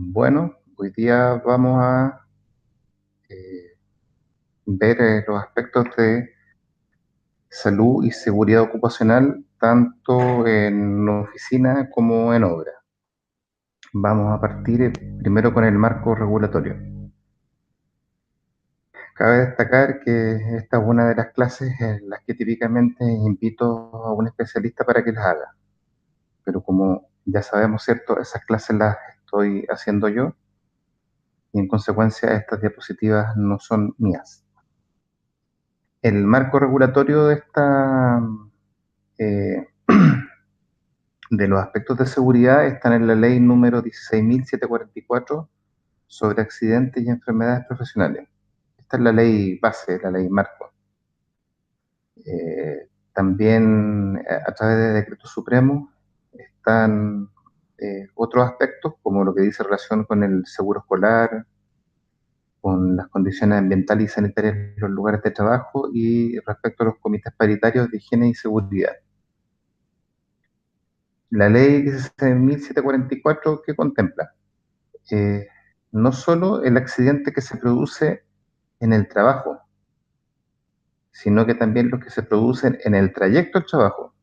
Bueno, hoy día vamos a eh, ver los aspectos de salud y seguridad ocupacional, tanto en oficina como en obra. Vamos a partir primero con el marco regulatorio. Cabe destacar que esta es una de las clases en las que típicamente invito a un especialista para que las haga, pero como ya sabemos, ¿cierto? Esas clases las estoy haciendo yo y en consecuencia estas diapositivas no son mías. El marco regulatorio de eh, de los aspectos de seguridad están en la ley número 16.744 sobre accidentes y enfermedades profesionales. Esta es la ley base, la ley marco. También a través de decretos supremos están otros aspectos como lo que dice relación con el seguro escolar, con las condiciones ambientales y sanitarias en los lugares de trabajo y respecto a los comités paritarios de higiene y seguridad. La ley 16.744, ¿qué contempla? Eh, no solo el accidente que se produce en el trabajo, sino que también los que se producen en el trayecto al trabajo.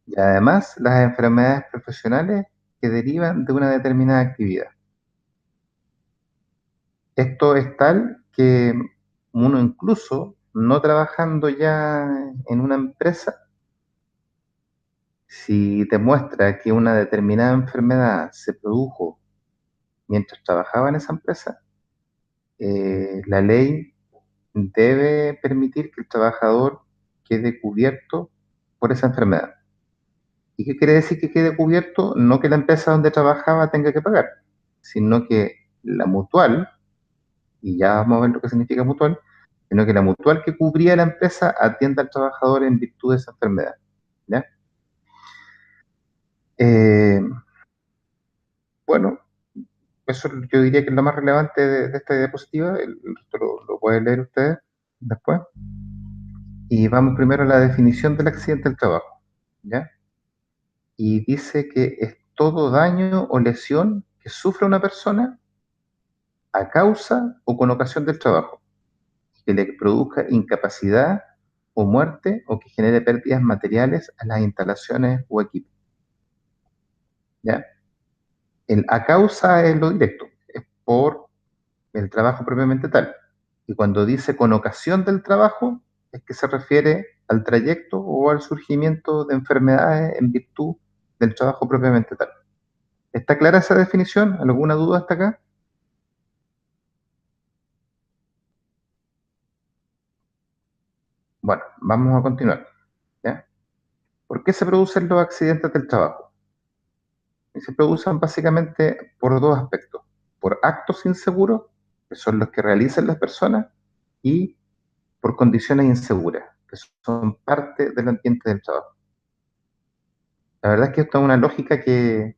Y además las enfermedades profesionales que derivan de una determinada actividad. Esto es tal que uno incluso no trabajando ya en una empresa, si demuestra que una determinada enfermedad se produjo mientras trabajaba en esa empresa, la ley debe permitir que el trabajador quede cubierto por esa enfermedad. ¿Y qué quiere decir que quede cubierto? No que la empresa donde trabajaba tenga que pagar, sino que la mutual, y ya vamos a ver lo que significa mutual, sino que la mutual que cubría la empresa atienda al trabajador en virtud de esa enfermedad. ¿Ya? Eh, bueno, eso yo diría que es lo más relevante de esta diapositiva, el resto lo pueden leer ustedes después. Y vamos primero a la definición del accidente del trabajo. ¿Ya? Y dice que es todo daño o lesión que sufre una persona a causa o con ocasión del trabajo, que le produzca incapacidad o muerte o que genere pérdidas materiales a las instalaciones o equipos. ¿Ya? El a causa es lo directo, es por el trabajo propiamente tal. Y cuando dice con ocasión del trabajo, es que se refiere al trayecto o al surgimiento de enfermedades en virtud del trabajo propiamente tal. ¿Está clara esa definición? ¿Alguna duda hasta acá? Bueno, vamos a continuar. ¿Ya? ¿Por qué se producen los accidentes del trabajo? Y se producen básicamente por dos aspectos. Por actos inseguros, que son los que realizan las personas, y por condiciones inseguras, que son parte del ambiente del trabajo. La verdad es que esto es una lógica que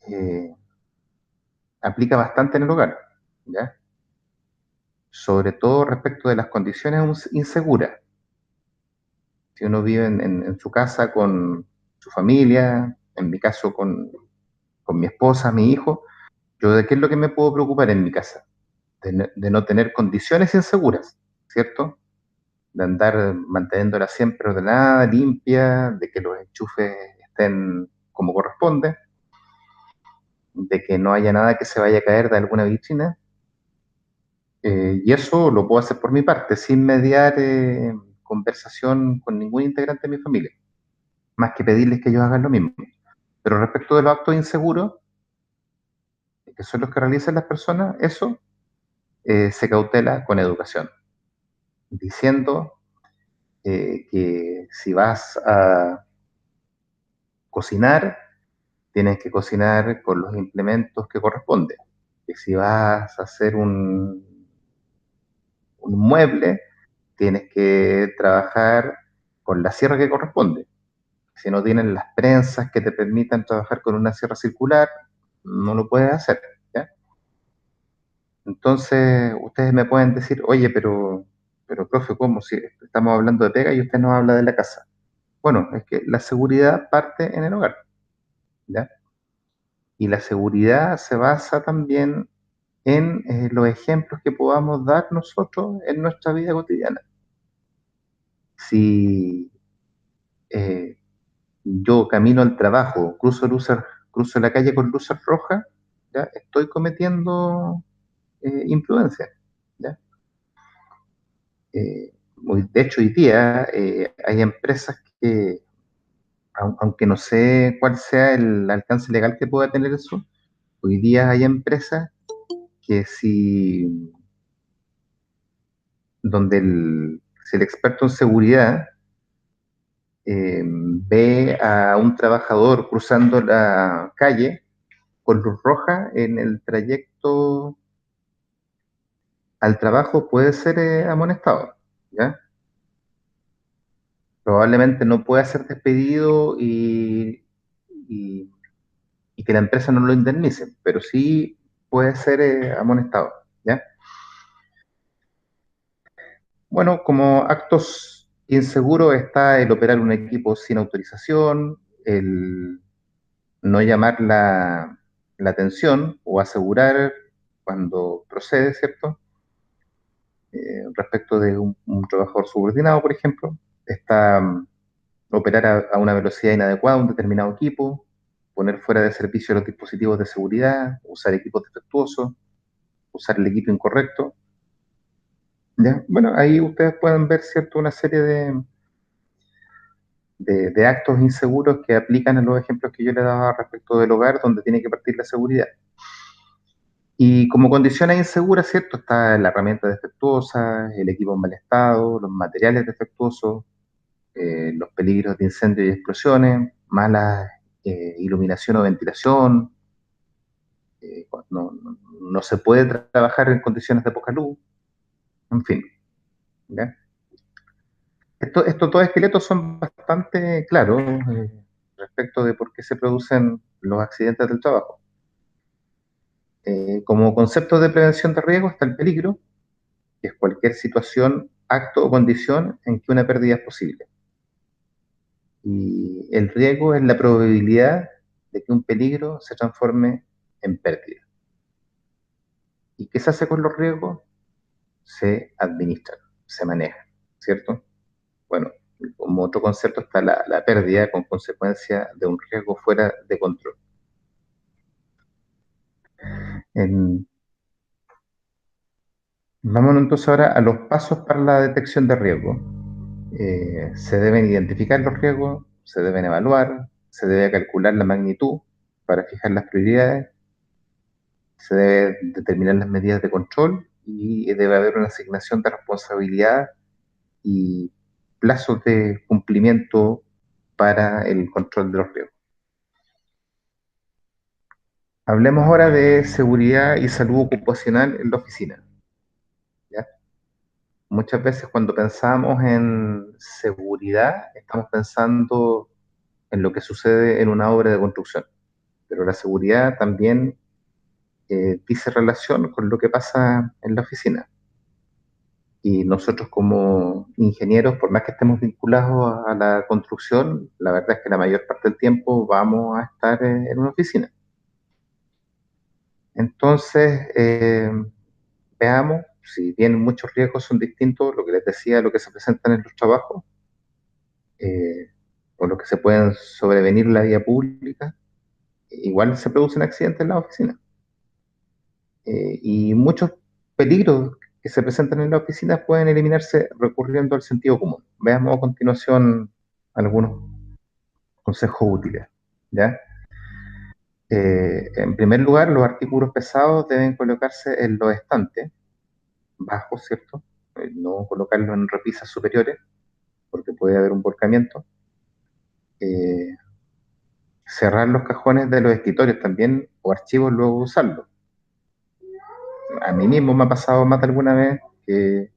eh, aplica bastante en el hogar, ¿ya? Sobre todo respecto de las condiciones inseguras. Si uno vive en su casa con su familia, en mi caso con mi esposa, mi hijo, yo de qué es lo que me puedo preocupar en mi casa, de no tener condiciones inseguras, ¿cierto? De andar manteniéndola siempre ordenada, limpia, de que los enchufes estén como corresponde, de que no haya nada que se vaya a caer de alguna vitrina. Y eso lo puedo hacer por mi parte, sin mediar conversación con ningún integrante de mi familia, más que pedirles que ellos hagan lo mismo. Pero respecto de los actos inseguros, que son los que realizan las personas, eso se cautela con educación, diciendo que si vas a cocinar, tienes que cocinar con los implementos que corresponden. Que si vas a hacer un mueble, tienes que trabajar con la sierra que corresponde. Si no tienes las prensas que te permitan trabajar con una sierra circular, no lo puedes hacer. ¿Ya? Entonces, ustedes me pueden decir, oye, pero profe, ¿cómo? Si estamos hablando de pega y usted nos habla de la casa. Bueno, es que la seguridad parte en el hogar, ¿ya? Y la seguridad se basa también en los ejemplos que podamos dar nosotros en nuestra vida cotidiana. Si eh, yo camino al trabajo, cruzo la calle con luces rojas, ¿ya? Estoy cometiendo imprudencia. ¿Ya? De hecho, hoy día hay empresas que, aunque no sé cuál sea el alcance legal que pueda tener eso, hoy día hay empresas que si el experto en seguridad ve a un trabajador cruzando la calle con luz roja en el trayecto al trabajo, puede ser amonestado, ¿ya? Probablemente no pueda ser despedido y- y que la empresa no lo indemnice, pero sí puede ser amonestado, ¿ya? Bueno, como actos inseguros está el operar un equipo sin autorización, el no llamar la atención o asegurar cuando procede, ¿cierto? Respecto de un trabajador subordinado, por ejemplo, está operar a una velocidad inadecuada un determinado equipo, poner fuera de servicio los dispositivos de seguridad, usar equipos defectuosos, usar el equipo incorrecto. ¿Ya? Bueno, ahí ustedes pueden ver, ¿cierto?, una serie de actos inseguros que aplican en los ejemplos que yo le daba respecto del hogar, donde tiene que partir la seguridad. Y como condiciones inseguras, ¿cierto? Está la herramienta defectuosa, el equipo en mal estado, los materiales defectuosos, los peligros de incendio y explosiones, mala iluminación o ventilación, no se puede trabajar en condiciones de poca luz, en fin. ¿Ya? Estos dos esqueletos son bastante claros respecto de por qué se producen los accidentes del trabajo. Como concepto de prevención de riesgo está el peligro, que es cualquier situación, acto o condición en que una pérdida es posible. Y el riesgo es la probabilidad de que un peligro se transforme en pérdida. ¿Y qué se hace con los riesgos? Se administran, se manejan, ¿cierto? Bueno, como otro concepto está la pérdida con consecuencia de un riesgo fuera de control. En, Vámonos entonces ahora a los pasos para la detección de riesgo. Se deben identificar los riesgos, se deben evaluar, se debe calcular la magnitud para fijar las prioridades, se deben determinar las medidas de control y debe haber una asignación de responsabilidad y plazos de cumplimiento para el control de los riesgos. Hablemos ahora de seguridad y salud ocupacional en la oficina. ¿Ya? Muchas veces cuando pensamos en seguridad, estamos pensando en lo que sucede en una obra de construcción, pero la seguridad también dice relación con lo que pasa en la oficina. Y nosotros como ingenieros, por más que estemos vinculados a la construcción, la verdad es que la mayor parte del tiempo vamos a estar en una oficina. Entonces, veamos, si bien muchos riesgos son distintos, lo que les decía, lo que se presentan en los trabajos, eh, o lo que se pueden sobrevenir en la vía pública, igual se producen accidentes en la oficina. Y muchos peligros que se presentan en la oficina pueden eliminarse recurriendo al sentido común. Veamos a continuación algunos consejos útiles. ¿Ya? En primer lugar, los artículos pesados deben colocarse en los estantes bajos, ¿cierto? No colocarlos en repisas superiores, porque puede haber un volcamiento. Eh, Cerrar los cajones de los escritorios también o archivos luego de usarlos. A mí mismo me ha pasado más de alguna vez que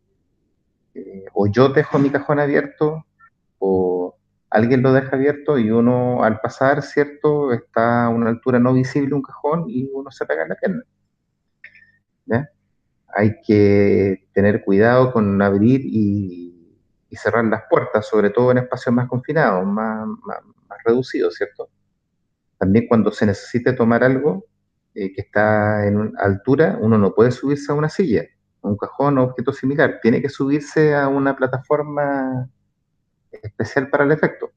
o yo dejo mi cajón abierto o alguien lo deja abierto y uno al pasar, ¿cierto? Está a una altura no visible un cajón y uno se pega en la pierna. ¿Ya? Hay que tener cuidado con abrir y cerrar las puertas, sobre todo en espacios más confinados, más reducidos, ¿cierto? También cuando se necesite tomar algo que está en una altura, uno no puede subirse a una silla, a un cajón o objeto similar. Tiene que subirse a una plataforma especial para el efecto.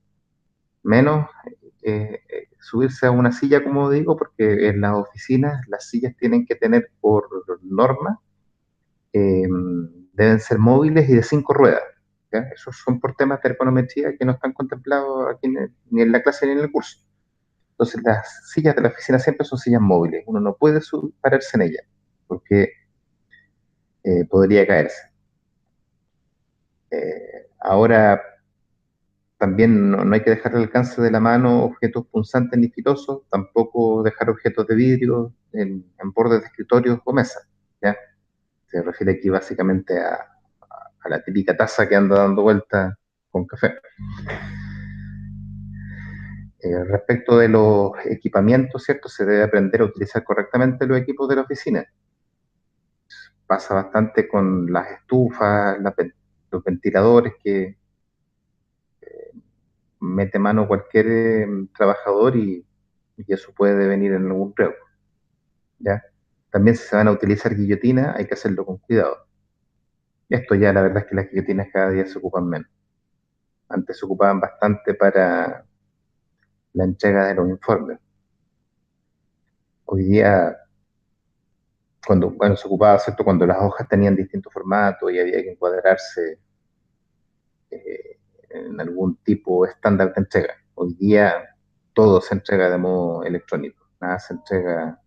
Menos subirse a una silla, como digo, porque en las oficinas las sillas tienen que tener por norma, eh, deben ser móviles y de 5 ruedas. ¿Ya? Esos son por temas de ergonometría que no están contemplados aquí ni en la clase ni en el curso. Entonces las sillas de la oficina siempre son sillas móviles. Uno no puede pararse en ellas porque podría caerse. Ahora, también no hay que dejar al alcance de la mano objetos punzantes ni filosos, tampoco dejar objetos de vidrio en bordes de escritorios o mesas. ¿Ya? Se refiere aquí básicamente a la típica taza que anda dando vueltas con café. Respecto de los equipamientos, ¿cierto? Se debe aprender a utilizar correctamente los equipos de la oficina. Pasa bastante con las estufas, los ventiladores que mete mano cualquier trabajador y eso puede devenir en algún riesgo. ¿Ya? También si se van a utilizar guillotinas, hay que hacerlo con cuidado. Esto ya la verdad es que las guillotinas cada día se ocupan menos. Antes se ocupaban bastante para la entrega de los informes. Hoy día, bueno, se ocupaba, ¿cierto? Cuando las hojas tenían distintos formatos y había que encuadrarse en algún tipo estándar de entrega. Hoy día todo se entrega de modo electrónico, nada se entrega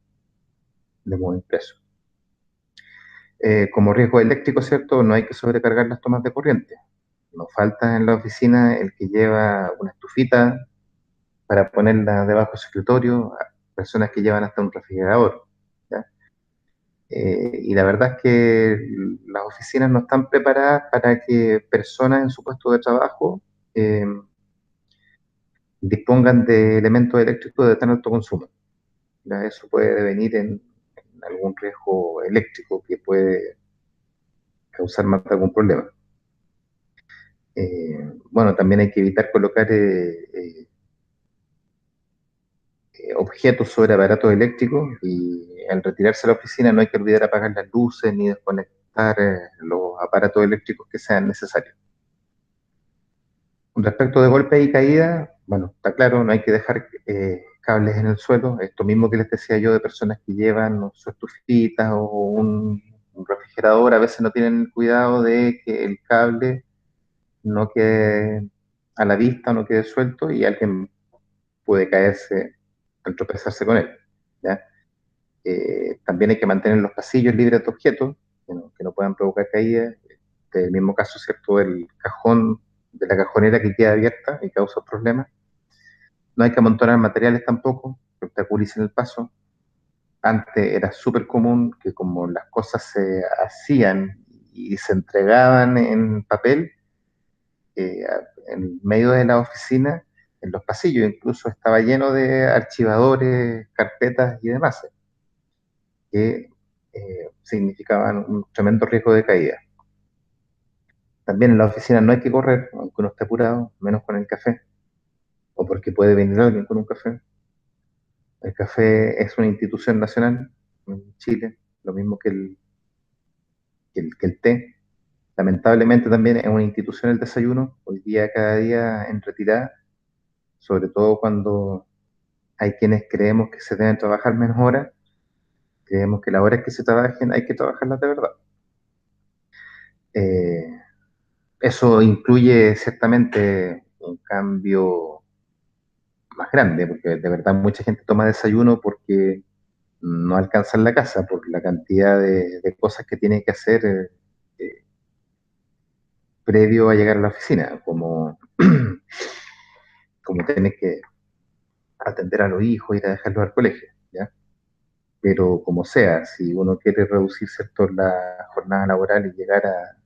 de modo impreso. Como riesgo eléctrico, ¿cierto? No hay que sobrecargar las tomas de corriente. Nos falta en la oficina el que lleva una estufita para ponerla debajo de su escritorio, personas que llevan hasta un refrigerador. ¿Ya? Y la verdad es que las oficinas no están preparadas para que personas en su puesto de trabajo dispongan de elementos eléctricos de tan alto consumo. ¿Ya? Eso puede devenir en algún riesgo eléctrico que puede causar más de algún problema. Bueno, también hay que evitar colocar objetos sobre aparatos eléctricos y al retirarse a la oficina no hay que olvidar apagar las luces ni desconectar los aparatos eléctricos que sean necesarios. Con respecto de golpes y caídas, bueno, está claro, no hay que dejar cables en el suelo. Esto mismo que les decía yo de personas que llevan ¿no? su estufita o un refrigerador, a veces no tienen el cuidado de que el cable no quede a la vista, no quede suelto y alguien puede caerse al tropezarse con él. ¿Ya? También hay que mantener los pasillos libres de objetos que no puedan provocar caídas. El mismo caso, ¿cierto? El cajón de la cajonera que queda abierta y causa problemas. No hay que amontonar materiales tampoco, que obstaculicen el paso. Antes era súper común que como las cosas se hacían y se entregaban en papel, eh, en medio de la oficina, en los pasillos incluso estaba lleno de archivadores, carpetas y demás, que significaban un tremendo riesgo de caída. También en la oficina no hay que correr, aunque uno esté apurado, menos con el café, o porque puede venir alguien con un café. El café es una institución nacional en Chile, lo mismo que el té. Lamentablemente también es una institución el desayuno, hoy día cada día en retirada, sobre todo cuando hay quienes creemos que se deben trabajar menos horas, creemos que las horas que se trabajen hay que trabajarlas de verdad. Eh, Eso incluye ciertamente un cambio más grande, porque de verdad mucha gente toma desayuno porque no alcanza en la casa por la cantidad de cosas que tiene que hacer previo a llegar a la oficina, como, como tener que atender a los hijos, ir a dejarlos al colegio, ¿ya? Pero como sea, si uno quiere reducir cierto la jornada laboral y llegar a,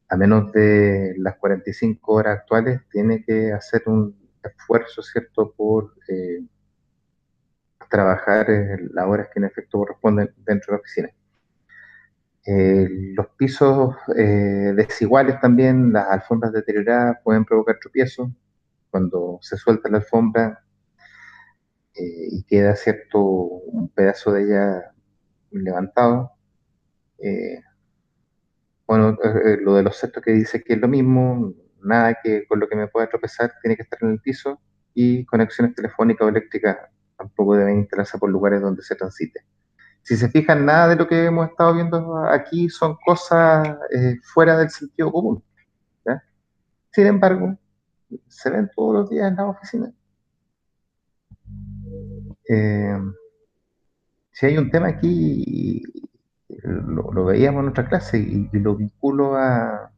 a menos de las 45 horas actuales, tiene que hacer un esfuerzo, ¿cierto?, por trabajar las horas que en efecto corresponden dentro de la oficina. Los pisos desiguales también, las alfombras deterioradas pueden provocar tropiezos. cuando se suelta la alfombra y queda cierto un pedazo de ella levantado. Eh, bueno, lo de los cestos que dice que es lo mismo, nada que con lo que me pueda tropezar tiene que estar en el piso, y conexiones telefónicas o eléctricas tampoco deben instalarse por lugares donde se transite. Si se fijan, nada de lo que hemos estado viendo aquí son cosas fuera del sentido común, ¿ya? Sin embargo, se ven todos los días en las oficinas. Eh, si hay un tema aquí, lo veíamos en nuestra clase y lo vinculo a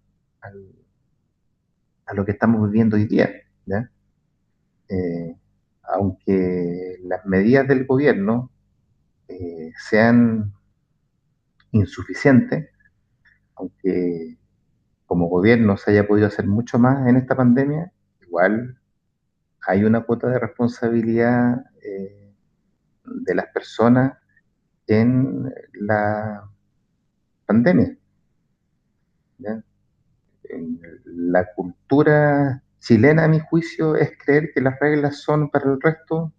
lo que estamos viviendo hoy día, ¿ya? Eh, aunque las medidas del gobierno sean insuficientes, aunque como gobierno se haya podido hacer mucho más en esta pandemia, igual hay una cuota de responsabilidad de las personas en la pandemia, ¿ya? La cultura chilena, a mi juicio, es creer que las reglas son para el resto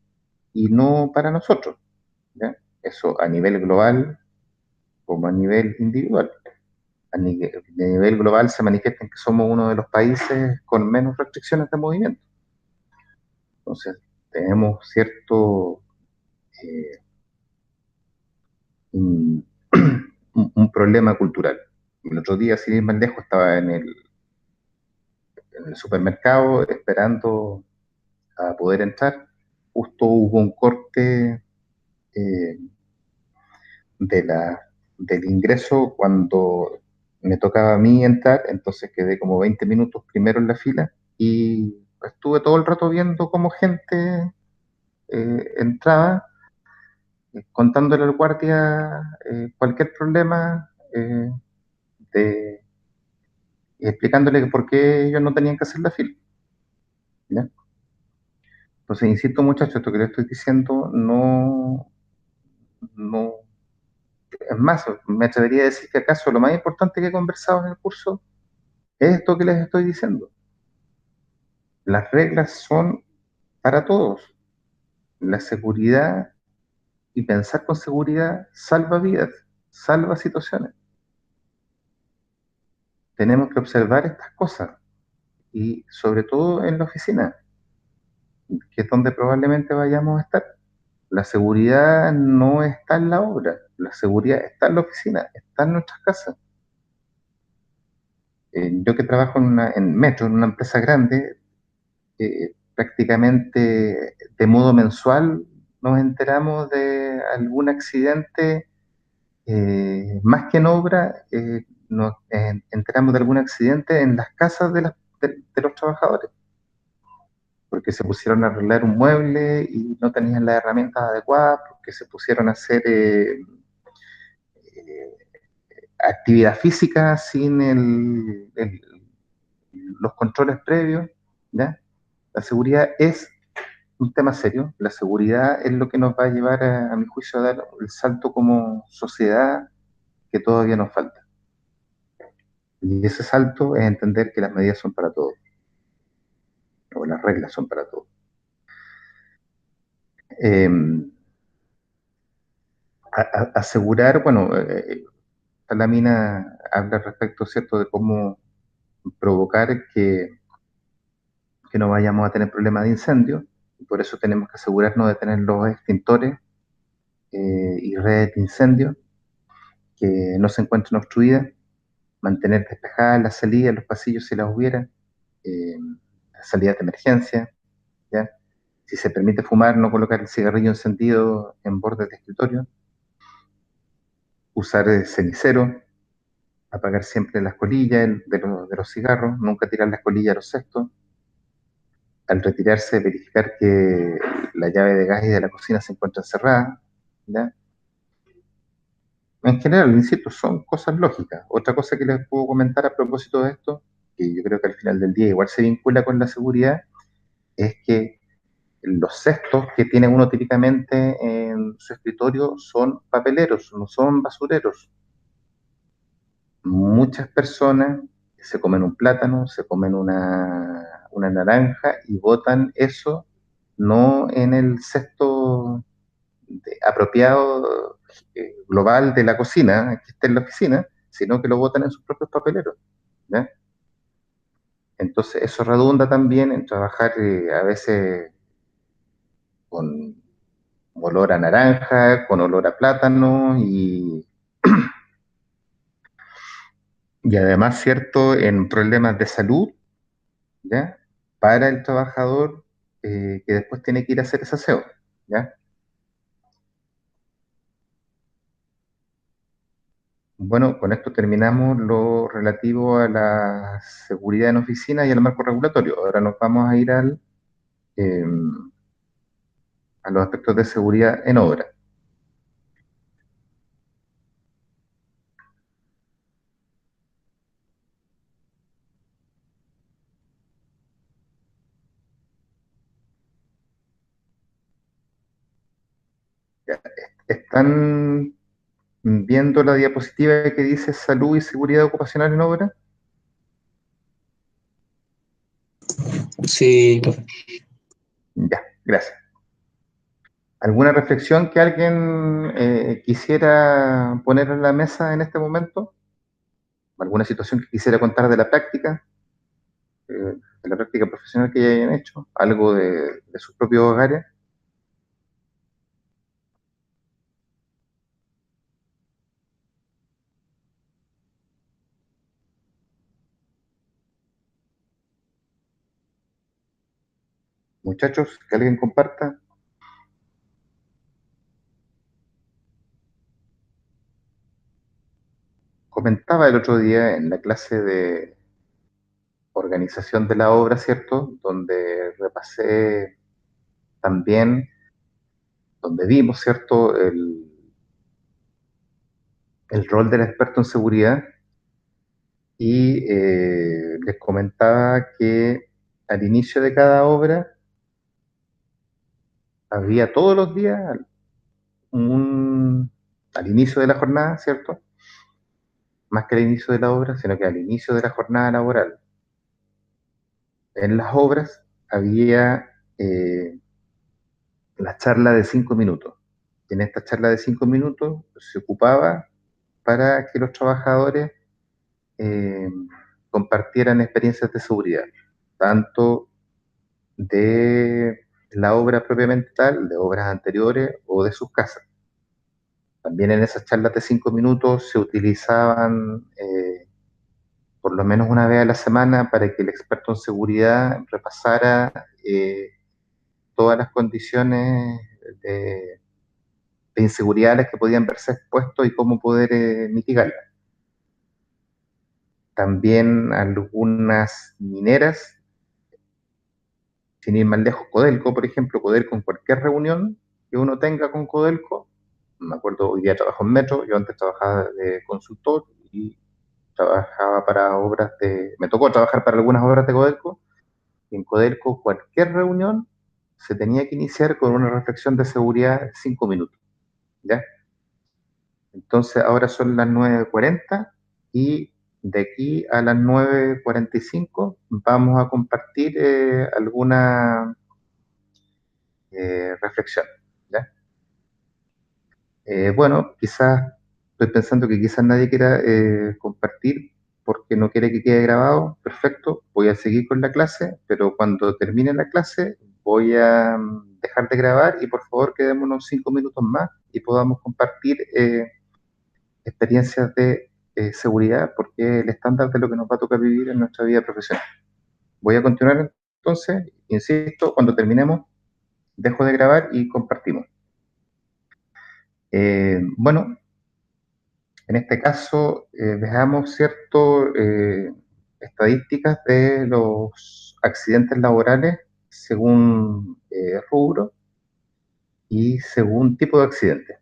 y no para nosotros, ¿ya? Eso a nivel global como a nivel individual. A nivel global se manifiesta en que somos uno de los países con menos restricciones de movimiento. Entonces, tenemos cierto eh, un, un problema cultural. El otro día, sin ir más lejos, estaba en el supermercado esperando a poder entrar. Justo hubo un corte eh, de del ingreso cuando me tocaba a mí entrar, entonces quedé como 20 minutos primero en la fila y estuve todo el rato viendo cómo gente entraba, contándole al guardia cualquier problema, de, explicándole por qué ellos no tenían que hacer la fila, ¿ya? Entonces, insisto, muchachos, esto que les estoy diciendo no, es más, me atrevería a decir que acaso lo más importante que he conversado en el curso es esto que les estoy diciendo. Las reglas son para todos. La seguridad y pensar con seguridad salva vidas, salva situaciones. Tenemos que observar estas cosas y sobre todo en la oficina, que es donde probablemente vayamos a estar. La seguridad no está en la obra, la seguridad está en la oficina, está en nuestras casas. Yo que trabajo en Metro, en una empresa grande, prácticamente de modo mensual nos enteramos de algún accidente, más que en obra, nos enteramos de algún accidente en las casas de los trabajadores, porque se pusieron a arreglar un mueble y no tenían las herramientas adecuadas, porque se pusieron a hacer eh, actividad física sin los controles previos, ¿ya? La seguridad es un tema serio. La seguridad es lo que nos va a llevar, a mi juicio, a dar el salto como sociedad que todavía nos falta. Y ese salto es entender que las medidas son para todos, o las reglas son para todos. Eh, asegurar, bueno, la mina habla al respecto, ¿cierto?, de cómo provocar que no vayamos a tener problemas de incendio, y por eso tenemos que asegurarnos de tener los extintores y redes de incendio que no se encuentren obstruidas, mantener despejadas las salidas, los pasillos si las hubiera, eh, salidas de emergencia, ¿ya? Si se permite fumar, no colocar el cigarrillo encendido en bordes de escritorio, usar cenicero, apagar siempre las colillas de los cigarros, nunca tirar las colillas a los cestos, al retirarse verificar que la llave de gas y de la cocina se encuentra cerrada, ¿ya? En general, insisto, son cosas lógicas. Otra cosa que les puedo comentar a propósito de esto, que yo creo que al final del día igual se vincula con la seguridad, es que los cestos que tiene uno típicamente en su escritorio son papeleros, no son basureros. Muchas personas se comen un plátano, se comen una naranja y botan eso no en el cesto apropiado global de la cocina que está en la oficina, sino que lo botan en sus propios papeleros. ¿Ya? Entonces eso redunda también en trabajar a veces con olor a naranja, con olor a plátano y además, ¿cierto?, en problemas de salud, ¿ya? Para el trabajador que después tiene que ir a hacer ese aseo, ¿ya? Bueno, con esto terminamos lo relativo a la seguridad en oficina y al marco regulatorio. Ahora nos vamos a ir eh, a los aspectos de seguridad en obra. ¿Ya? ¿Están viendo la diapositiva que dice salud y seguridad ocupacional en obra? Sí, Ya, gracias. ¿Alguna reflexión que alguien quisiera poner en la mesa en este momento? ¿Alguna situación que quisiera contar de la práctica profesional que ya hayan hecho? ¿Algo de sus propios hogares? Muchachos, que alguien comparta. Comentaba el otro día en la clase de organización de la obra, ¿cierto? Donde repasé también, donde vimos, ¿cierto?, el rol del experto en seguridad y les comentaba que al inicio de cada obra había todos los días un, al inicio de la jornada, ¿cierto? Más que al inicio de la obra, sino que al inicio de la jornada laboral. En las obras había la charla de 5 minutos. Y en esta charla de 5 minutos se ocupaba para que los trabajadores eh, compartieran experiencias de seguridad, tanto de la obra propiamente tal, de obras anteriores o de sus casas. También en esas charlas de 5 minutos se utilizaban por lo menos una vez a la semana para que el experto en seguridad repasara todas las condiciones de, de inseguridad a las que podían verse expuestos y cómo poder mitigarlas. También algunas mineras, sin ir más lejos, Codelco, por ejemplo, Codelco en cualquier reunión que uno tenga con Codelco, me acuerdo, hoy día trabajo en Metro, yo antes trabajaba de consultor y trabajaba para obras me tocó trabajar para algunas obras de Codelco, y en Codelco cualquier reunión se tenía que iniciar con una reflexión de seguridad de 5 minutos, ¿ya? Entonces ahora son las 9:40 y de aquí a las 9:45 vamos a compartir alguna reflexión, ¿ya? Bueno, quizás estoy pensando que quizás nadie quiera compartir porque no quiere que quede grabado. Perfecto, voy a seguir con la clase, pero cuando termine la clase voy a dejar de grabar y por favor quedémonos 5 minutos más y podamos compartir experiencias de seguridad porque es el estándar de lo que nos va a tocar vivir en nuestra vida profesional. Voy a continuar entonces, insisto, cuando terminemos dejo de grabar y compartimos. Bueno, en este caso, veamos cierto estadísticas de los accidentes laborales según rubro y según tipo de accidente.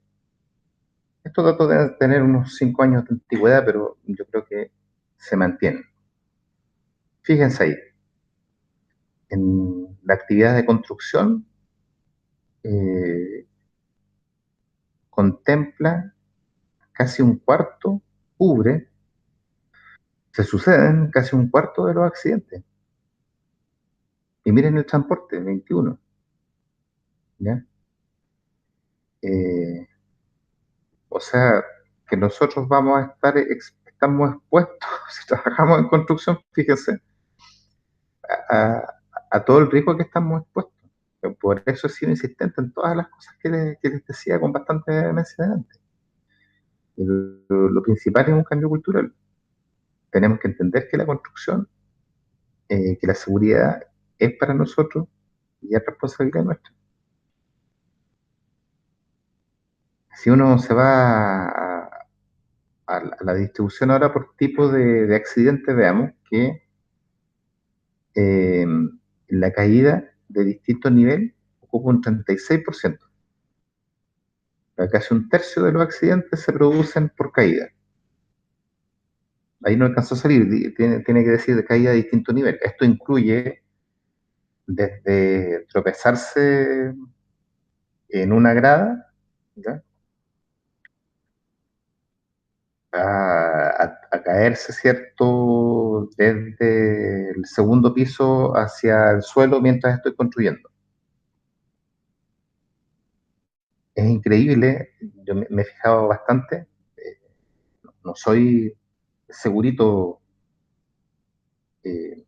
Estos datos deben tener unos 5 años de antigüedad, pero yo creo que se mantienen. Fíjense ahí, en la actividad de construcción eh, contempla casi un cuarto, cubre Se suceden casi un cuarto de los accidentes. Y miren el transporte, 21, ¿ya? Eh, o sea, que nosotros vamos a estar, estamos expuestos, si trabajamos en construcción, fíjense, a, a todo el riesgo que estamos expuestos. Por eso he sido insistente en todas las cosas que les decía con bastante vehemencia antes. Lo principal es un cambio cultural. Tenemos que entender que la construcción, que la seguridad es para nosotros y es responsabilidad nuestra. Si uno se va a la distribución ahora por tipo de accidente, veamos que eh, la caída de distinto nivel ocupa un 36%. Casi un tercio de los accidentes se producen por caída. Ahí no alcanzó a salir, tiene que decir de caída de distinto nivel. Esto incluye desde tropezarse en una grada, ¿ya? A caerse, ¿cierto?, desde el segundo piso hacia el suelo mientras estoy construyendo. Es increíble, yo me he fijado bastante, eh, no soy segurito, eh,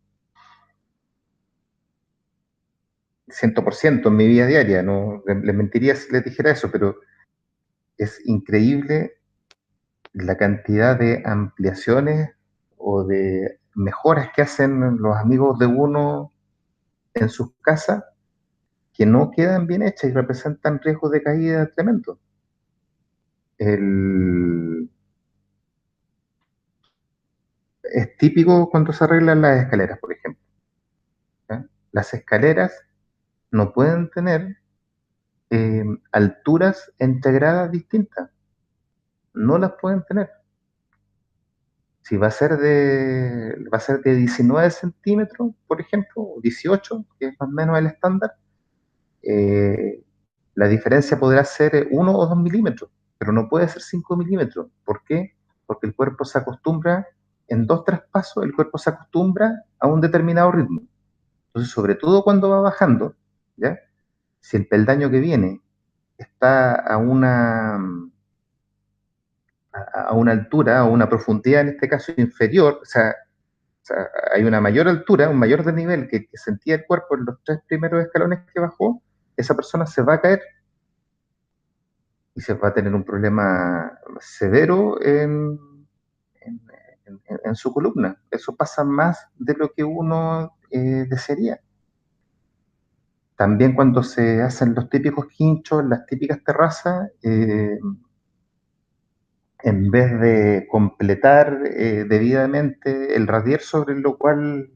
100% en mi vida diaria, no les mentiría si les dijera eso, pero es increíble la cantidad de ampliaciones o de mejoras que hacen los amigos de uno en sus casas que no quedan bien hechas y representan riesgos de caída tremendo. Es típico cuando se arreglan las escaleras, por ejemplo, ¿ya? Las escaleras no pueden tener alturas entre gradas distintas, no las pueden tener. Si va a ser de 19 centímetros, por ejemplo, o 18, que es más o menos el estándar, eh, la diferencia podrá ser 1 o 2 milímetros, pero no puede ser 5 milímetros. ¿Por qué? Porque el cuerpo se acostumbra, en 2 3 pasos, el cuerpo se acostumbra a un determinado ritmo. Entonces, sobre todo cuando va bajando, ¿ya? Si el peldaño que viene está a una altura, a una profundidad en este caso inferior, o sea, hay una mayor altura, un mayor desnivel que sentía el cuerpo en los 3 primeros escalones que bajó, esa persona se va a caer y se va a tener un problema severo en, en su columna. Eso pasa más de lo que uno desearía. También cuando se hacen los típicos quinchos, las típicas terrazas, en vez de completar debidamente el radier sobre lo cual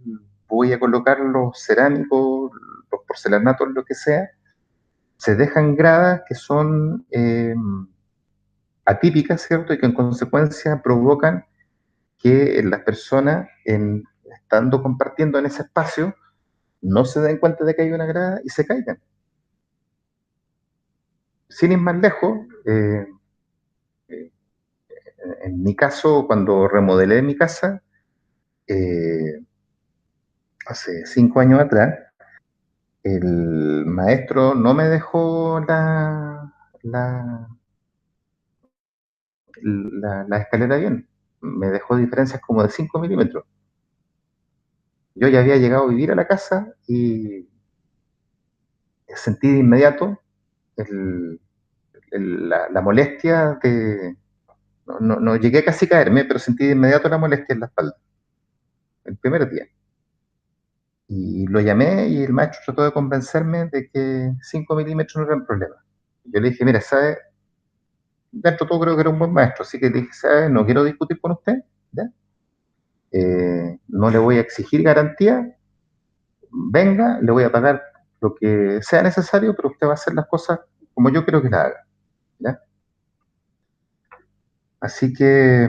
voy a colocar los cerámicos, los porcelanatos, lo que sea, se dejan gradas que son atípicas, ¿cierto? Y que en consecuencia provocan que las personas, estando compartiendo en ese espacio, no se den cuenta de que hay una grada y se caigan. Sin ir más lejos, en mi caso, cuando remodelé mi casa, eh, hace 5 años atrás, el maestro no me dejó la, la escalera bien, me dejó diferencias como de 5 milímetros. Yo ya había llegado a vivir a la casa y sentí de inmediato el, la molestia de... No llegué casi a caerme, pero sentí de inmediato la molestia en la espalda, el primer día. Y lo llamé y el maestro trató de convencerme de que 5 milímetros no eran problema. Yo le dije, mira, ¿sabe? Dentro de todo creo que era un buen maestro, así que le dije, ¿sabe? No quiero discutir con usted, ¿ya? No le voy a exigir garantía, venga, le voy a pagar lo que sea necesario, pero usted va a hacer las cosas como yo quiero que las haga, ¿ya? Así que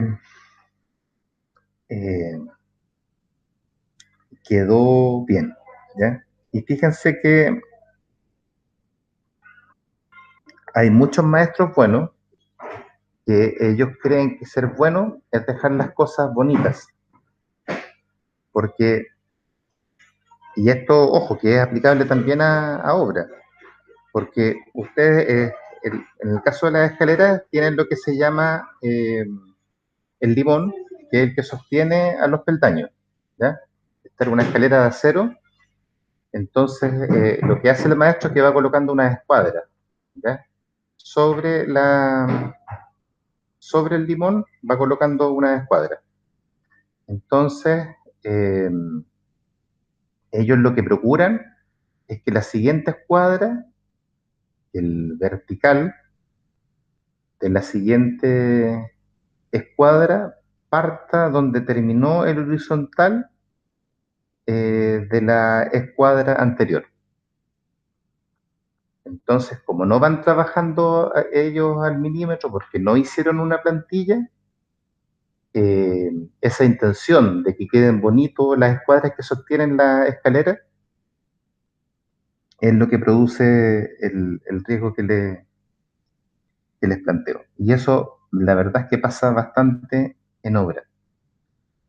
eh, quedó bien, ¿ya? Y fíjense que hay muchos maestros buenos que ellos creen que ser bueno es dejar las cosas bonitas, porque, y esto, ojo, que es aplicable también a obra, porque ustedes, en el caso de las escaleras, tienen lo que se llama el limón, que es el que sostiene a los peldaños, ¿ya? Esta es una escalera de acero, entonces lo que hace el maestro es que va colocando una escuadra, ¿ya? Sobre sobre el limón va colocando una escuadra. Entonces, eh, ellos lo que procuran es que la siguiente escuadra, el vertical de la siguiente escuadra, parta donde terminó el horizontal de la escuadra anterior. Entonces, como no van trabajando ellos al milímetro porque no hicieron una plantilla, esa intención de que queden bonitos las escuadras que sostienen la escalera es lo que produce el riesgo que les planteo. Y eso, la verdad es que pasa bastante en obra.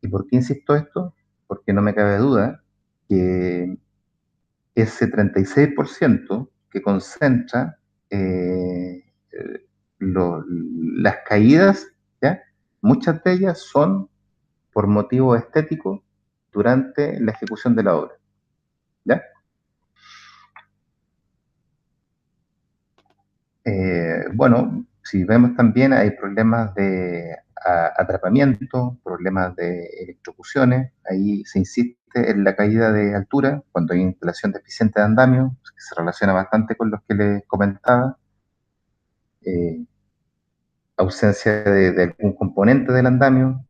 ¿Y por qué insisto esto? Porque no me cabe duda que ese 36% que concentra eh, eh, las caídas, ¿ya? Muchas de ellas son por motivo estético durante la ejecución de la obra, ¿ya? Bueno, si vemos también hay problemas de atrapamiento, problemas de electrocuciones, ahí se insiste en la caída de altura cuando hay instalación deficiente de andamio, que se relaciona bastante con los que les comentaba, eh, ausencia de algún componente del andamio,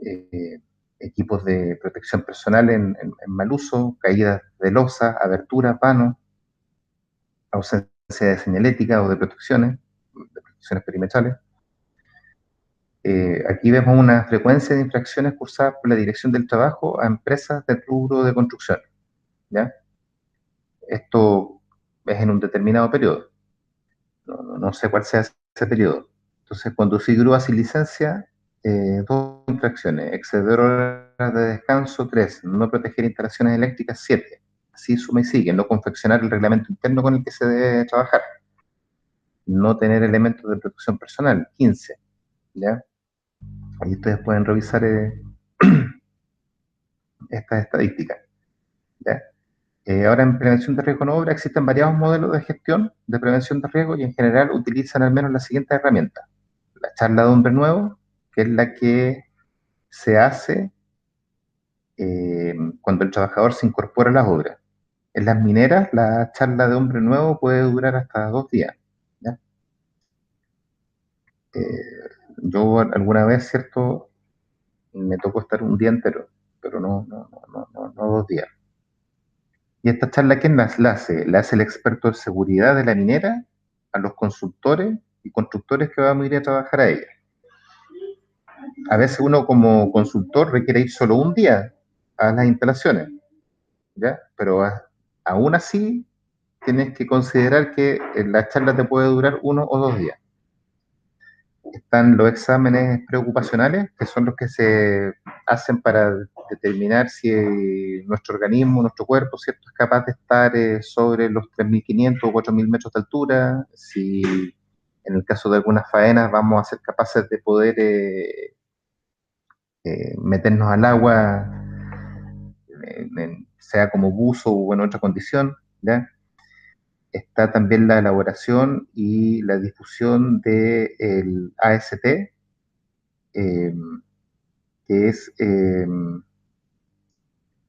eh, equipos de protección personal en mal uso, caídas de losa, aberturas, vanos, ausencia de señalética o de protecciones perimetrales. Aquí vemos una frecuencia de infracciones cursadas por la Dirección del Trabajo a empresas del rubro de construcción, ¿ya? Esto es en un determinado periodo, no sé cuál sea ese periodo. Entonces, conducir grúas sin licencia, dos infracciones, exceder horas de descanso, tres, no proteger instalaciones eléctricas, siete. Así suma y sigue, no confeccionar el reglamento interno con el que se debe trabajar, no tener elementos de protección personal, 15, ¿ya? Ahí ustedes pueden revisar estas estadísticas, ¿ya? Ahora en prevención de riesgo en obra existen variados modelos de gestión de prevención de riesgo y en general utilizan al menos las siguientes herramientas. La charla de hombre nuevo, que es la que se hace cuando el trabajador se incorpora a las obras. En las mineras, la charla de hombre nuevo puede durar hasta 2 días, ¿ya? Yo alguna vez, ¿cierto? Me tocó estar un día entero, pero no 2 días. Y esta charla, ¿quién la hace? La hace el experto de seguridad de la minera a los consultores y constructores que vamos a ir a trabajar a ella. A veces uno como consultor requiere ir solo un día a las instalaciones, ¿ya? Pero aún así tienes que considerar que la charla te puede durar 1 o 2 días. Están los exámenes preocupacionales, que son los que se hacen para determinar si nuestro organismo, nuestro cuerpo, ¿cierto?, es capaz de estar sobre los 3.500 o 4.000 metros de altura, si en el caso de algunas faenas vamos a ser capaces de poder meternos al agua, sea como buzo o en otra condición, ¿ya? Está también la elaboración y la difusión del AST, eh, que es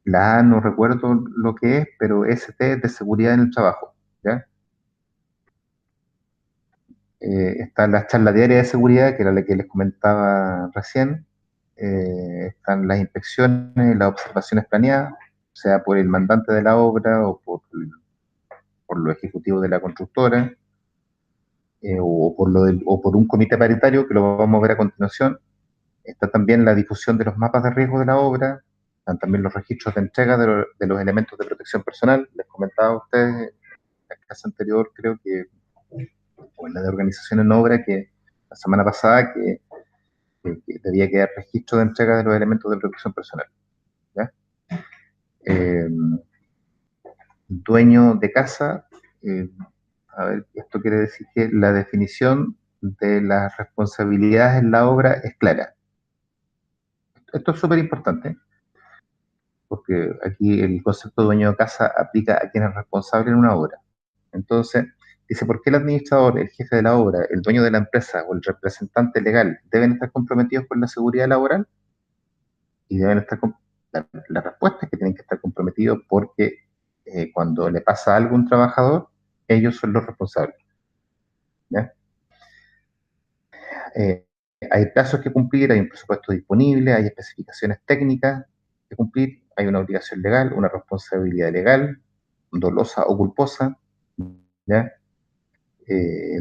la A, no recuerdo lo que es, pero ST es de seguridad en el trabajo, ¿ya? Está la charla diaria de seguridad, que era la que les comentaba recién. Están las inspecciones, las observaciones planeadas, sea por el mandante de la obra o por los ejecutivos de la constructora, o por un comité paritario, que lo vamos a ver a continuación. Está también la difusión de los mapas de riesgo de la obra, están también los registros de entrega de los elementos de protección personal. Les comentaba a ustedes en la clase anterior, creo que, o en la de organización en obra, que la semana pasada, que debía quedar registro de entrega de los elementos de protección personal, ¿ya? Eh, dueño de casa, a ver, esto quiere decir que la definición de las responsabilidades en la obra es clara. Esto es súper importante, porque aquí el concepto de dueño de casa aplica a quien es responsable en una obra. Entonces, dice, ¿por qué el administrador, el jefe de la obra, el dueño de la empresa o el representante legal deben estar comprometidos con la seguridad laboral? Y deben estar, la respuesta es que tienen que estar comprometidos porque cuando le pasa algo a un trabajador, ellos son los responsables. ¿Ya? Eh, hay plazos que cumplir, hay un presupuesto disponible, hay especificaciones técnicas que cumplir, hay una obligación legal, una responsabilidad legal, dolosa o culposa, ¿ya?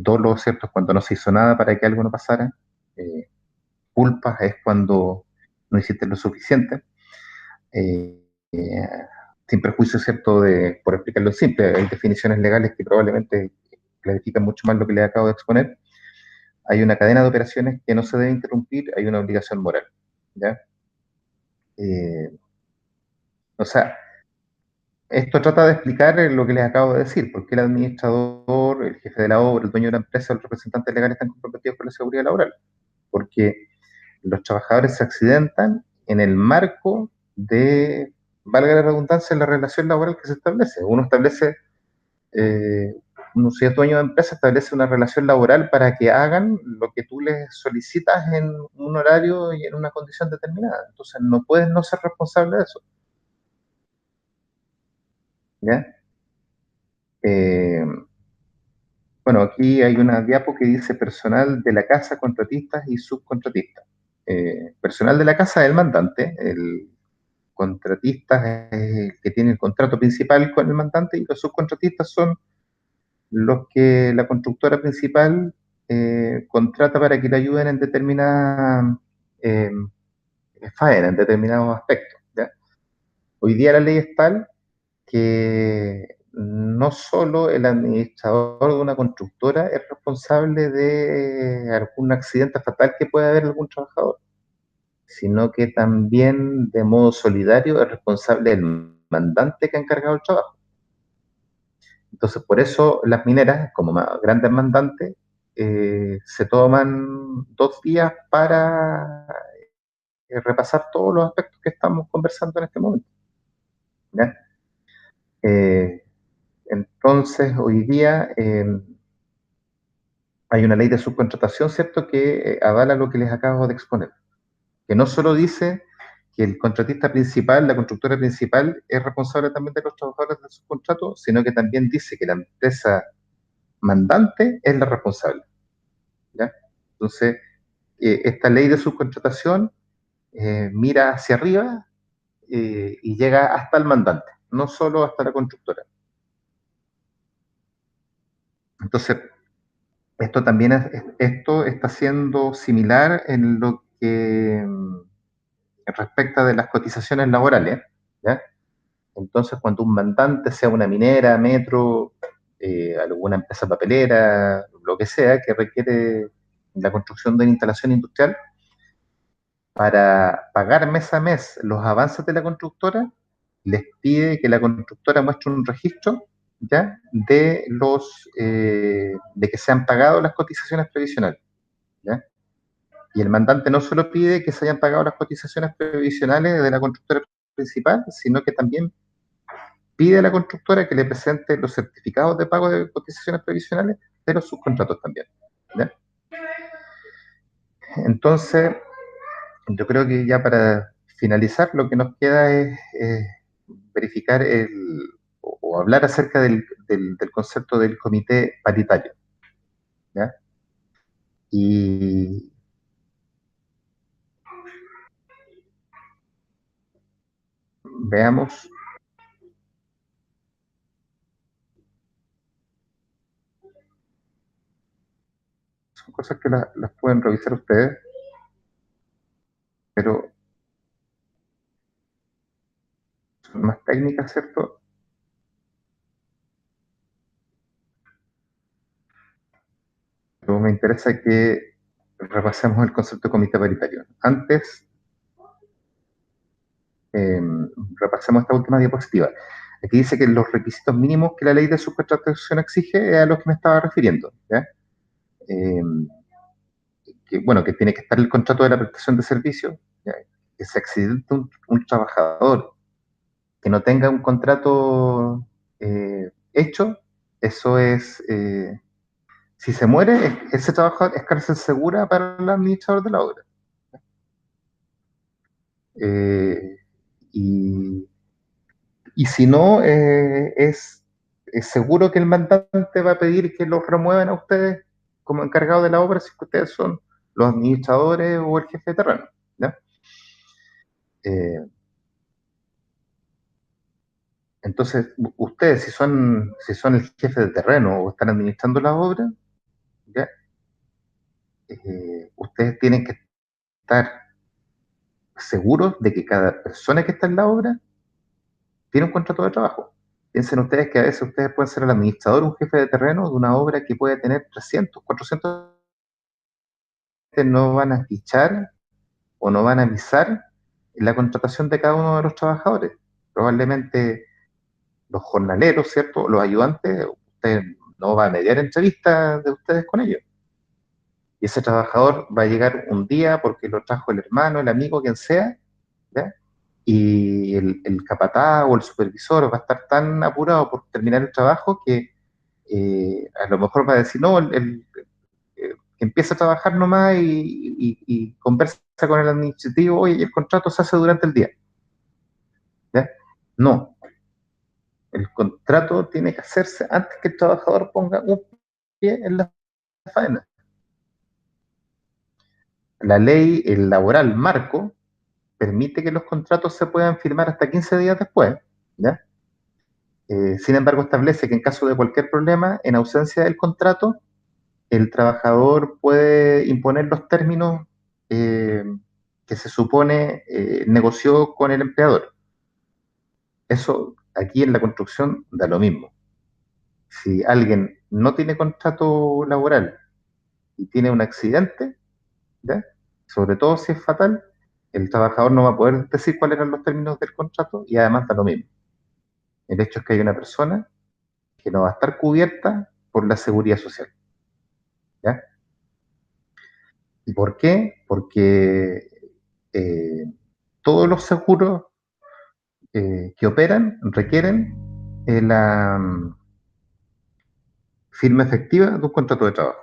Dolo, ¿cierto? Es cuando no se hizo nada para que algo no pasara. Eh, culpas es cuando no hiciste lo suficiente. Eh, eh, sin perjuicio, ¿cierto? Por explicarlo simple, hay definiciones legales que probablemente clarifican mucho más lo que les acabo de exponer. Hay una cadena de operaciones que no se debe interrumpir, hay una obligación moral, ¿ya? Eh, o sea, esto trata de explicar lo que les acabo de decir, por qué el administrador, el jefe de la obra, el dueño de la empresa, el representante legal están comprometidos con la seguridad laboral, porque los trabajadores se accidentan en el marco de, valga la redundancia, la relación laboral que se establece. Uno establece eh, un cierto dueño de empresa establece una relación laboral para que hagan lo que tú les solicitas en un horario y en una condición determinada. Entonces, no puedes no ser responsable de eso. ¿Ya? Eh, bueno, aquí hay una diapo que dice personal de la casa, contratistas y subcontratistas. Personal de la casa es el mandante, el contratista es el que tiene el contrato principal con el mandante y los subcontratistas son los que la constructora principal contrata para que le ayuden en determinadas eh, faenas, en determinados aspectos. ¿Ya? Hoy día la ley es tal que no solo el administrador de una constructora es responsable de algún accidente fatal que pueda haber algún trabajador, sino que también de modo solidario es responsable el mandante que ha encargado el trabajo. Entonces, por eso las mineras, como grandes mandantes, se toman 2 días para repasar todos los aspectos que estamos conversando en este momento. ¿Ya? Eh, entonces, hoy día hay una ley de subcontratación, ¿cierto?, que avala lo que les acabo de exponer, que no solo dice que el contratista principal, la constructora principal, es responsable también de los trabajadores del subcontrato, sino que también dice que la empresa mandante es la responsable. ¿Ya? Entonces, esta ley de subcontratación mira hacia arriba y llega hasta el mandante, no solo hasta la constructora. Entonces, esto también esto está siendo similar en lo que respecta de las cotizaciones laborales, ¿ya? Entonces, cuando un mandante, sea una minera, metro, alguna empresa papelera, lo que sea, que requiere la construcción de una instalación industrial, para pagar mes a mes los avances de la constructora, les pide que la constructora muestre un registro, ¿ya?, de que se han pagado las cotizaciones previsionales, ¿ya? Y el mandante no solo pide que se hayan pagado las cotizaciones previsionales de la constructora principal, sino que también pide a la constructora que le presente los certificados de pago de cotizaciones previsionales de los subcontratos también, ¿ya? Entonces, yo creo que ya para finalizar, lo que nos queda es verificar o hablar acerca del concepto del comité paritario, ¿ya? Y veamos, son cosas que las pueden revisar ustedes, pero son más técnicas, ¿cierto? Pero me interesa que repasemos el concepto de comité paritario. Antes Eh, Repasemos esta última diapositiva. Aquí dice que los requisitos mínimos que la ley de subcontratación exige es a los que me estaba refiriendo, ¿ya? Eh, bueno, que tiene que estar el contrato de la prestación de servicio, ¿ya? Que se accidente un trabajador que no tenga un contrato hecho, eso es, si se muere, ese trabajador es cárcel segura para el administrador de la obra. Eh, y, y si no, es seguro que el mandante va a pedir que los remuevan a ustedes como encargados de la obra si ustedes son los administradores o el jefe de terreno, ¿ya? Eh, entonces, ustedes, si son el jefe de terreno o están administrando la obra, ¿ya? Ustedes tienen que estar seguros de que cada persona que está en la obra tiene un contrato de trabajo. Piensen ustedes que a veces ustedes pueden ser el administrador, un jefe de terreno de una obra que puede tener 300, 400, no van a fichar o no van a avisar la contratación de cada uno de los trabajadores. Probablemente los jornaleros, ¿cierto? Los ayudantes, usted no va a mediar entrevistas de ustedes con ellos. Y ese trabajador va a llegar un día porque lo trajo el hermano, el amigo, quien sea, ¿ya? Y el capataz o el supervisor va a estar tan apurado por terminar el trabajo que a lo mejor va a decir, no, que empieza a trabajar nomás y conversa con el administrativo, oye, y el contrato se hace durante el día, ¿ya? No, el contrato tiene que hacerse antes que el trabajador ponga un pie en la faena. La ley el laboral marco permite que los contratos se puedan firmar hasta 15 días después, ¿ya? Sin embargo, establece que en caso de cualquier problema, en ausencia del contrato, el trabajador puede imponer los términos eh, que se supone negoció con el empleador. Eso aquí en la construcción da lo mismo. Si alguien no tiene contrato laboral y tiene un accidente, ¿ya? Sobre todo si es fatal, el trabajador no va a poder decir cuáles eran los términos del contrato y además da lo mismo. El hecho es que hay una persona que no va a estar cubierta por la seguridad social, ¿ya? ¿Y por qué? Porque eh, todos los seguros que operan requieren la firma efectiva de un contrato de trabajo.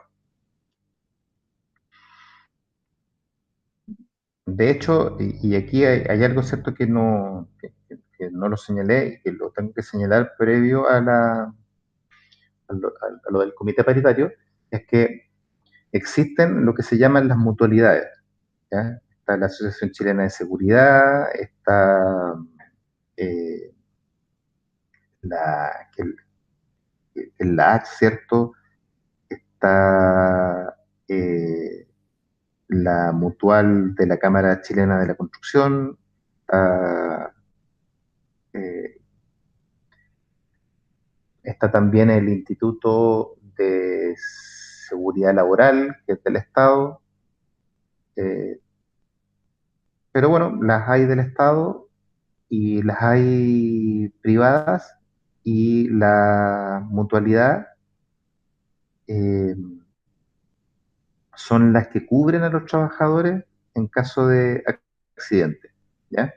De hecho, y aquí hay algo cierto que no lo señalé y que lo tengo que señalar previo a lo del comité paritario, es que existen lo que se llaman las mutualidades, ¿ya? Está la Asociación Chilena de Seguridad, está eh, la, que, que es la H, ¿cierto? Está la mutual de la Cámara Chilena de la Construcción, está, eh, está también el Instituto de Seguridad Laboral, que es del Estado, eh, pero bueno, las hay del Estado y las hay privadas y la mutualidad eh, son las que cubren a los trabajadores en caso de accidente, ¿ya?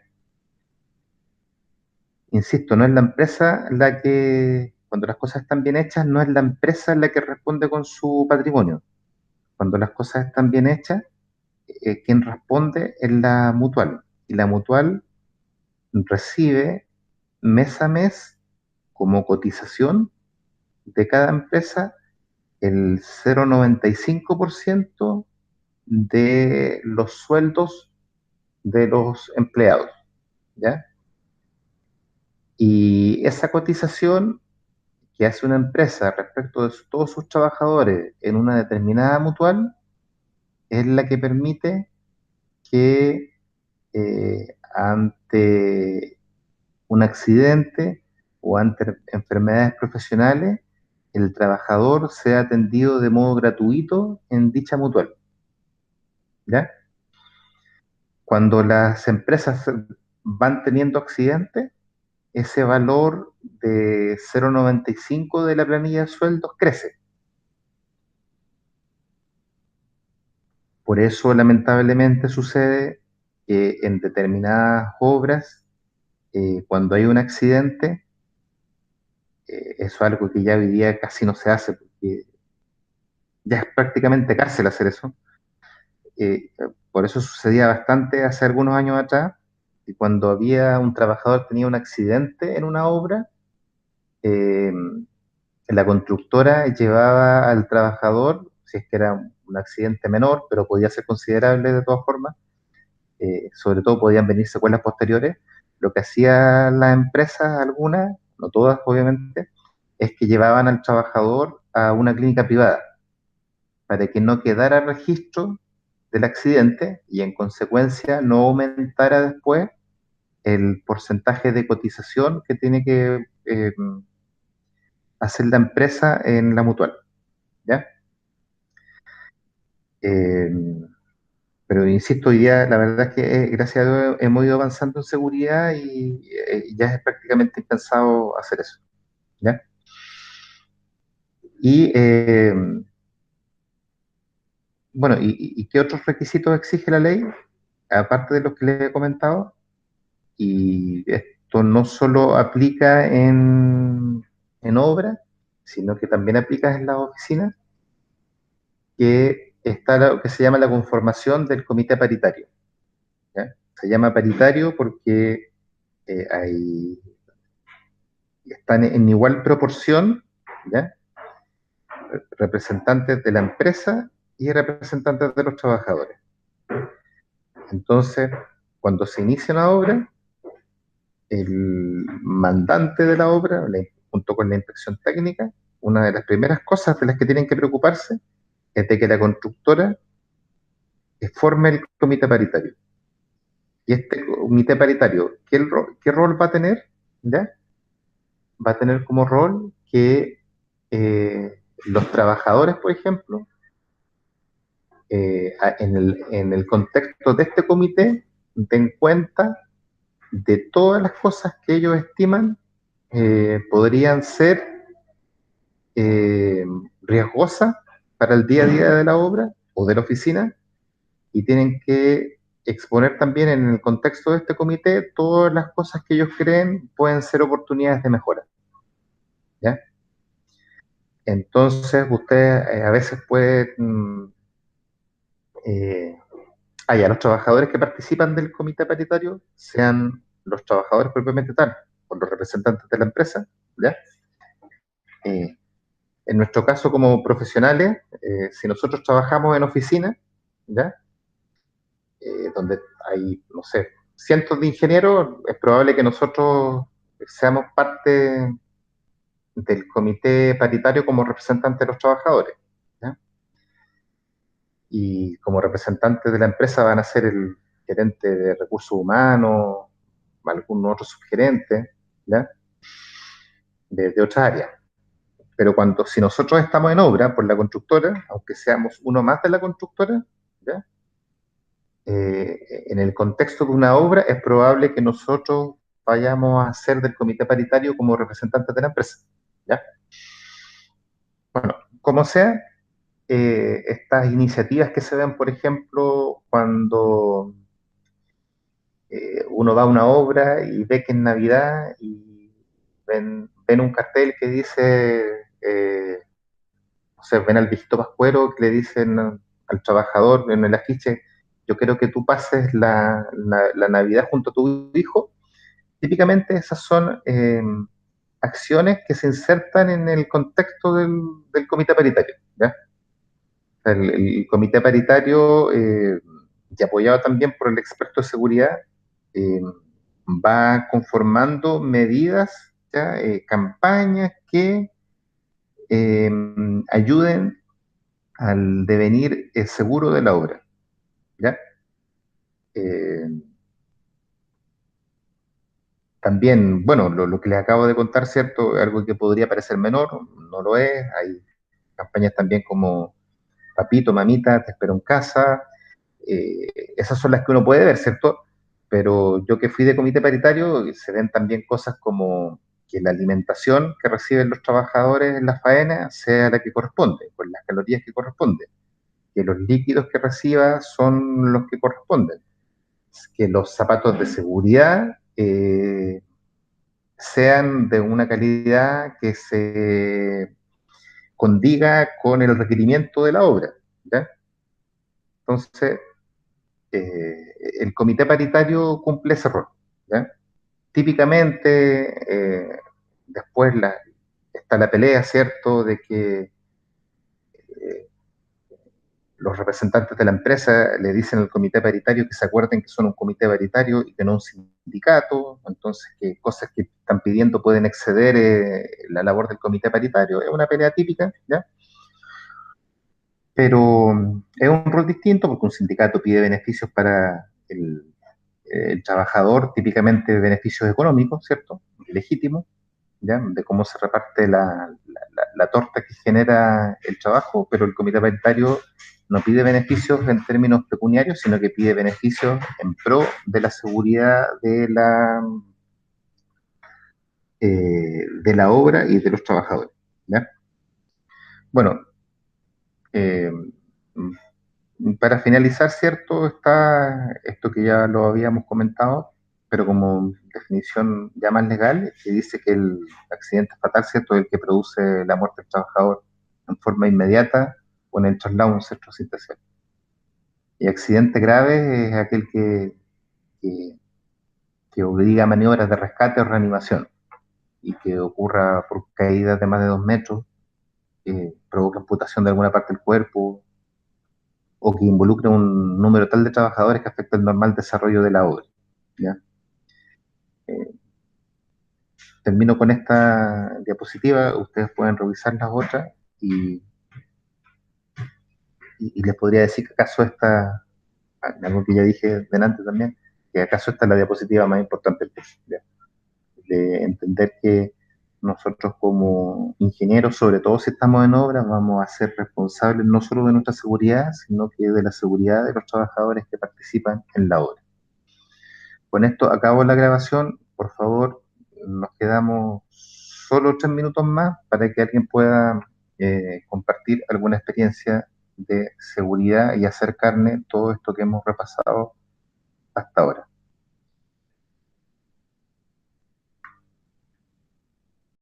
Insisto, no es la empresa la que, cuando las cosas están bien hechas, no es la empresa la que responde con su patrimonio. Cuando las cosas están bien hechas, quien responde es la mutual. Y la mutual recibe mes a mes como cotización de cada empresa el 0,95% de los sueldos de los empleados, ¿ya? Y esa cotización que hace una empresa respecto de todos sus trabajadores en una determinada mutual es la que permite que ante un accidente o ante enfermedades profesionales, el trabajador sea atendido de modo gratuito en dicha mutual, ¿ya? Cuando las empresas van teniendo accidentes, ese valor de 0,95 de la planilla de sueldos crece. Por eso, lamentablemente, sucede que en determinadas obras, cuando hay un accidente, eso es algo que ya hoy día casi no se hace, porque ya es prácticamente cárcel hacer eso. Eh, por eso sucedía bastante hace algunos años atrás, y cuando había un trabajador tenía un accidente en una obra, eh, la constructora llevaba al trabajador, si es que era un accidente menor, pero podía ser considerable de todas formas, sobre todo podían venir secuelas posteriores, lo que hacía las empresas, algunas, no todas obviamente, es que llevaban al trabajador a una clínica privada para que no quedara registro del accidente y en consecuencia no aumentara después el porcentaje de cotización que tiene que hacer la empresa en la mutual, ¿ya? Eh, pero insisto, hoy día la verdad es que gracias a Dios hemos ido avanzando en seguridad y ya es prácticamente impensado hacer eso, ¿ya? Y bueno, ¿y qué otros requisitos exige la ley? Aparte de los que les he comentado, y esto no solo aplica en obra, sino que también aplica en las oficinas, que está lo que se llama la conformación del comité paritario, ¿ya? Se llama paritario porque hay, están en igual proporción, ¿ya? Representantes de la empresa y representantes de los trabajadores. Entonces, cuando se inicia una obra, el mandante de la obra, junto con la inspección técnica, una de las primeras cosas de las que tienen que preocuparse es de que la constructora forme el comité paritario. Y este comité paritario, ¿qué rol va a tener? ¿Ya? Va a tener como rol que los trabajadores, por ejemplo, en el contexto de este comité, den cuenta de todas las cosas que ellos estiman podrían ser eh, riesgosas para el día a día de la obra o de la oficina, y tienen que exponer también en el contexto de este comité todas las cosas que ellos creen pueden ser oportunidades de mejora, ¿ya? Entonces, usted a veces puede, eh, a los trabajadores que participan del comité paritario, sean los trabajadores propiamente tal, o los representantes de la empresa, ¿ya? Eh, en nuestro caso como profesionales, si nosotros trabajamos en oficina, ¿ya? Donde hay, no sé, cientos de ingenieros, es probable que nosotros seamos parte del comité paritario como representantes de los trabajadores, ¿ya? Y como representantes de la empresa van a ser el gerente de recursos humanos, algún otro subgerente, ¿ya? De otra área. Pero si nosotros estamos en obra por la constructora, aunque seamos uno más de la constructora, ¿ya? En el contexto de una obra es probable que nosotros vayamos a ser del comité paritario como representantes de la empresa, ¿ya? Bueno, como sea, estas iniciativas que se ven, por ejemplo, cuando uno va a una obra y ve que es Navidad y ven un cartel que dice, o sea, ven al viejito pascuero que le dicen al trabajador en el afiche, yo quiero que tú pases la Navidad junto a tu hijo. Típicamente esas son acciones que se insertan en el contexto del comité paritario, ¿ya? El comité paritario, y apoyado también por el experto de seguridad, eh, va conformando medidas, ¿ya? Campañas que eh, ayuden al devenir seguro de la obra, ¿ya? Eh, También, bueno, lo que les acabo de contar, ¿cierto? Algo que podría parecer menor, no lo es. Hay campañas también como Papito, Mamita, te espero en casa. Esas son las que uno puede ver, ¿cierto? Pero yo que fui de comité paritario, se ven también cosas como que la alimentación que reciben los trabajadores en la faena sea la que corresponde, con las calorías que corresponden, que los líquidos que reciba son los que corresponden, que los zapatos de seguridad sean de una calidad que se condiga con el requerimiento de la obra, ¿ya? Entonces, el comité paritario cumple ese rol, ¿ya? Típicamente, después está la pelea, ¿cierto?, de que eh, los representantes de la empresa le dicen al comité paritario que se acuerden que son un comité paritario y que no un sindicato, entonces que cosas que están pidiendo pueden exceder la labor del comité paritario. Es una pelea típica, ¿ya? Pero es un rol distinto porque un sindicato pide beneficios para el trabajador, típicamente beneficios económicos, ¿cierto? Legítimos, ¿ya? De cómo se reparte la torta que genera el trabajo, pero el comité paritario no pide beneficios en términos pecuniarios, sino que pide beneficios en pro de la seguridad de la obra y de los trabajadores, ¿ya? Bueno, eh, para finalizar, ¿cierto? Está esto que ya lo habíamos comentado, pero como definición ya más legal, que dice que el accidente fatal, ¿cierto?, es el que produce la muerte del trabajador en forma inmediata o en el traslado a un centro asistencial. Y accidente grave es aquel que, que obliga a maniobras de rescate o reanimación y que ocurra por caídas de más de 2 metros, provoca amputación de alguna parte del cuerpo o que involucre un número tal de trabajadores que afecta el normal desarrollo de la obra, ¿ya? Eh, Termino con esta diapositiva, ustedes pueden revisar las otras y, y les podría decir que acaso esta, algo que ya dije delante también, que acaso esta es la diapositiva más importante del curso, ¿ya? De entender que nosotros como ingenieros, sobre todo si estamos en obra, vamos a ser responsables no solo de nuestra seguridad, sino que de la seguridad de los trabajadores que participan en la obra. Con esto acabo la grabación. Por favor, nos quedamos solo 3 minutos más para que alguien pueda compartir alguna experiencia de seguridad y hacer carne todo esto que hemos repasado hasta ahora.